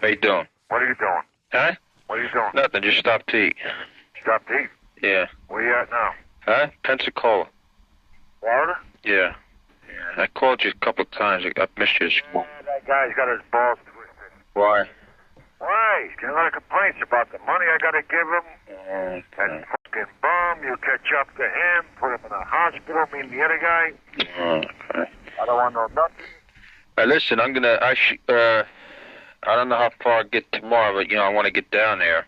How you doing? What are you doing? Huh? What are you doing? Nothing, just stopped to eat. Stop to eat? Yeah. Where you at now? Huh? Pensacola. Florida? Yeah. I called you a couple of times. I missed you. That guy's got his balls twisted. Why? Why? He's got a lot of complaints about the money I gotta give him. That fucking bum, you catch up to him, put him in a hospital, me and the other guy. Okay. I don't want no nothing. Hey, listen, I don't know how far I get tomorrow, but, I want to get down there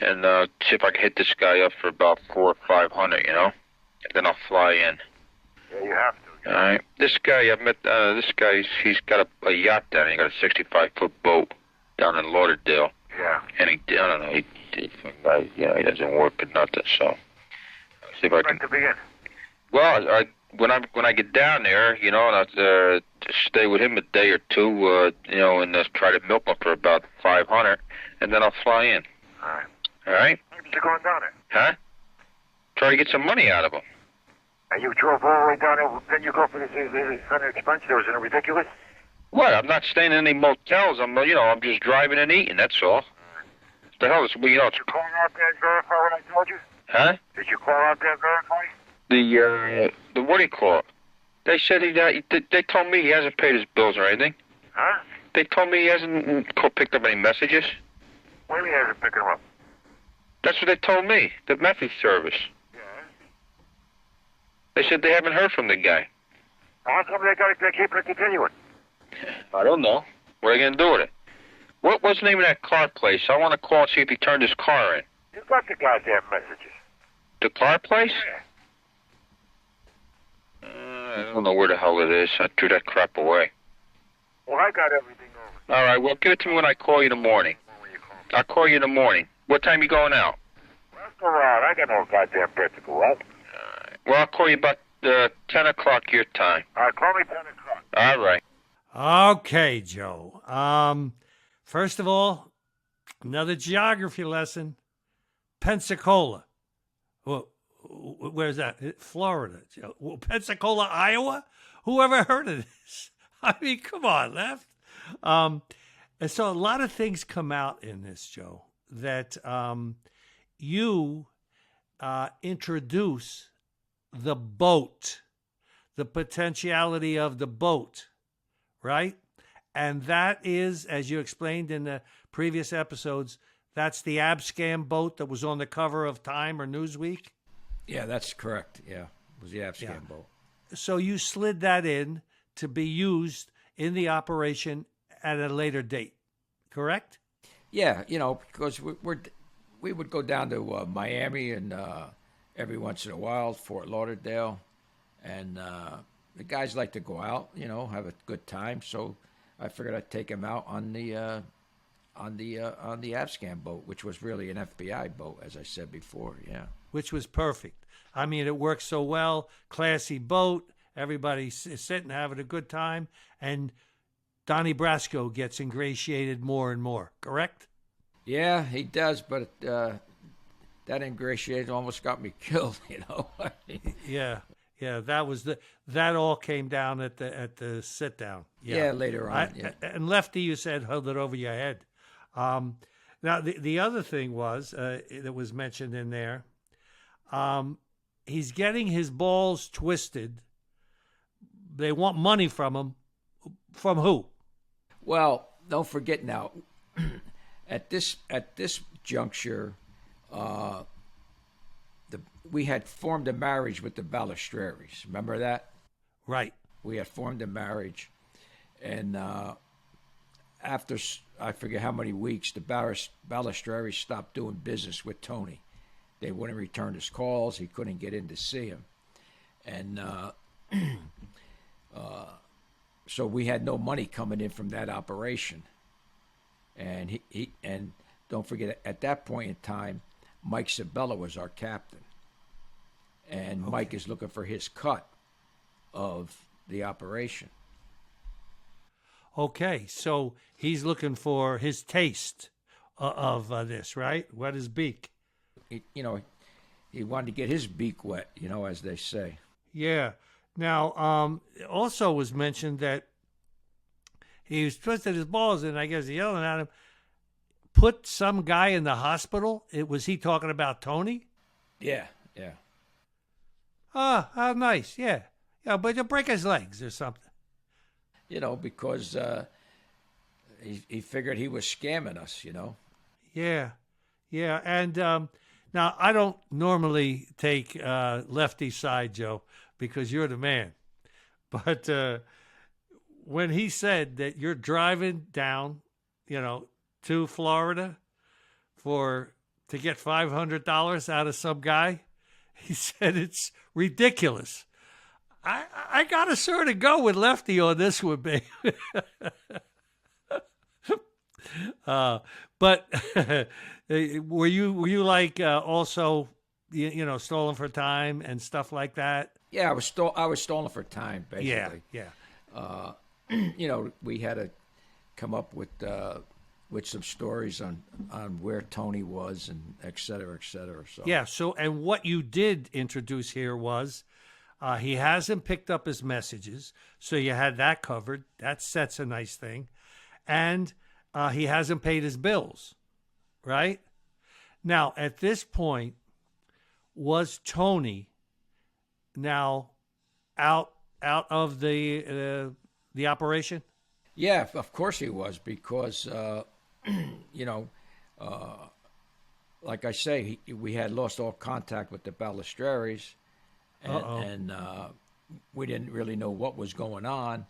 and see if I can hit this guy up for about 400 or 500, And then I'll fly in. Yeah, you have to. All right. This guy, I met this guy, he's got a yacht down there. He got a 65-foot boat down in Lauderdale. Yeah. And I don't know, he doesn't work or nothing, so see if I can. To begin. Well, when I get down there, and I'll stay with him a day or two, and try to milk him for about 500, and then I'll fly in. All right. All right? Maybe you're going down there. Huh? Try to get some money out of him. And you drove all the way down there, then you go for this kind of expense there. Isn't it ridiculous? What? I'm not staying in any motels. I'm just driving and eating. That's all. The hell is Did you call out there and verify what I told you? Huh? Did you call out there and verify? The what do you call it? They said they told me he hasn't paid his bills or anything. Huh? They told me he hasn't picked up any messages. What do you mean he hasn't picked them up? That's what they told me. The message service. Yeah. They said they haven't heard from the guy. How come they keep it continuing? I don't know. What are they going to do with it? What's the name of that car place? I want to call and see if he turned his car in. You got the goddamn messages. The car place? Yeah. I don't know where the hell it is. I threw that crap away. Well, I got everything over. All right, well, give it to me when I call you in the morning. I'll call you in the morning. What time you going out? Let's go out. I got no goddamn bed to go out. Well, I'll call you about 10 o'clock your time. All right, call me 10 o'clock. All right. Okay, Joe. First of all, another geography lesson. Pensacola. Well, where's that? Florida. Well, Pensacola, Iowa? Whoever heard of this? I mean, come on, Left. And so a lot of things come out in this, Joe, that you introduce the boat, the potentiality of the boat, right? And that is, as you explained in the previous episodes, that's the Abscam boat that was on the cover of Time or Newsweek? Yeah, that's correct. Yeah, it was the Abscam boat. So you slid that in to be used in the operation at a later date, correct? Yeah, because we would go down to Miami and every once in a while, Fort Lauderdale, and the guys like to go out, have a good time. So I figured I'd take him out on the Abscam boat, which was really an FBI boat, as I said before. Yeah, which was perfect. I mean, it worked so well. Classy boat. Everybody's sitting having a good time, and Donnie Brasco gets ingratiated more and more. Correct? Yeah, he does, but that ingratiation almost got me killed. Yeah. That all came down at the sit down. Yeah, later on. And Lefty, you said, held it over your head. Now the other thing was that was mentioned in there. He's getting his balls twisted. They want money from him. From who? Well, don't forget now. At this juncture, we had formed a marriage with the Balistrieris. Remember that? Right. We had formed a marriage, and after I forget how many weeks, the Balistrieris stopped doing business with Tony. They wouldn't return his calls. He couldn't get in to see him, and so we had no money coming in from that operation. And he don't forget, at that point in time, Mike Sabella was our captain. And okay. Mike is looking for his cut of the operation. Okay, so he's looking for his taste of this, right? Wet his beak. He wanted to get his beak wet, as they say. Yeah. Now, also was mentioned that he was twisting his balls, and I guess yelling at him. put some guy in the hospital. Was he talking about Tony? Yeah. Oh, how nice. Yeah. Yeah, but you break his legs or something. Because he figured he was scamming us, Yeah. Yeah. And now I don't normally take Lefty's side, Joe, because you're the man. But when he said that you're driving down, to Florida to get $500 out of some guy, he said it's ridiculous. I gotta sort of go with Lefty on this one, babe. But were you like also stolen for time and stuff like that? Yeah, I was stolen for time, basically. Yeah. We had to come up with some stories on where Tony was and et cetera, et cetera. So yeah. So and what you did introduce here was he hasn't picked up his messages, so you had that covered. That's a nice thing, and he hasn't paid his bills, right? Now at this point, was Tony now out of the operation? Yeah, of course he was, because like I say, we had lost all contact with the Balistrieris, and we didn't really know what was going on.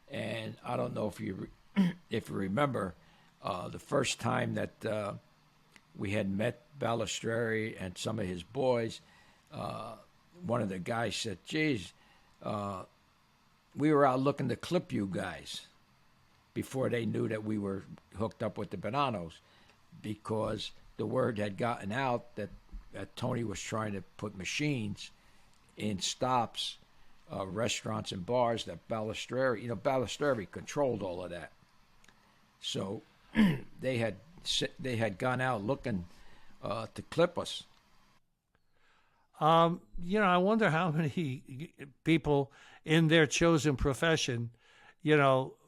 And I don't know if you remember the first time that we had met Balistrieri and some of his boys. One of the guys said, "Geez, we were out looking to clip you guys," before they knew that we were hooked up with the Bonnanos, because the word had gotten out that Tony was trying to put machines in stops, restaurants and bars that Balistrieri controlled all of that. So they had gone out looking to clip us. I wonder how many people in their chosen profession,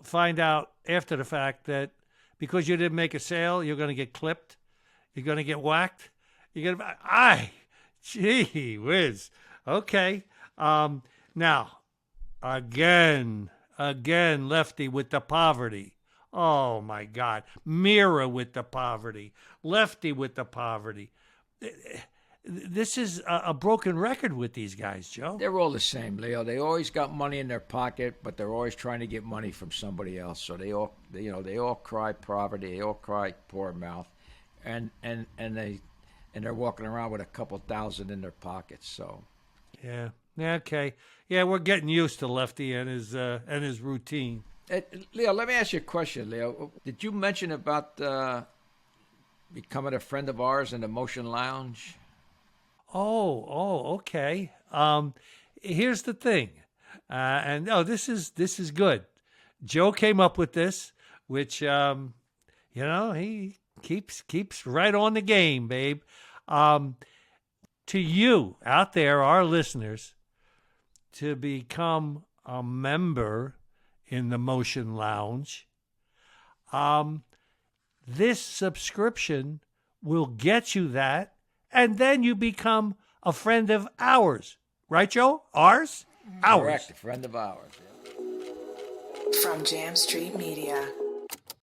find out after the fact that because you didn't make a sale, you're going to get clipped, you're going to get whacked, you're going to, gee whiz. Okay. Now, again, Lefty with the poverty. Oh, my God. Mira with the poverty. Lefty with the poverty. This is a broken record with these guys, Joe. They're all the same, Leo. They always got money in their pocket, but they're always trying to get money from somebody else. So they all cry poverty. They all cry poor mouth, and they're walking around with a couple thousand in their pockets. So yeah, okay, yeah, we're getting used to Lefty and his routine. Leo, let me ask you a question, Leo. Did you mention about becoming a friend of ours in the Motion Lounge? Oh, okay. Here's the thing, and this is good. Joe came up with this, which he keeps right on the game, babe. To you out there, our listeners, to become a member in the Motion Lounge, this subscription will get you that. And then you become a friend of ours. Right, Joe? Ours? Ours. Correct, a friend of ours. From Jam Street Media.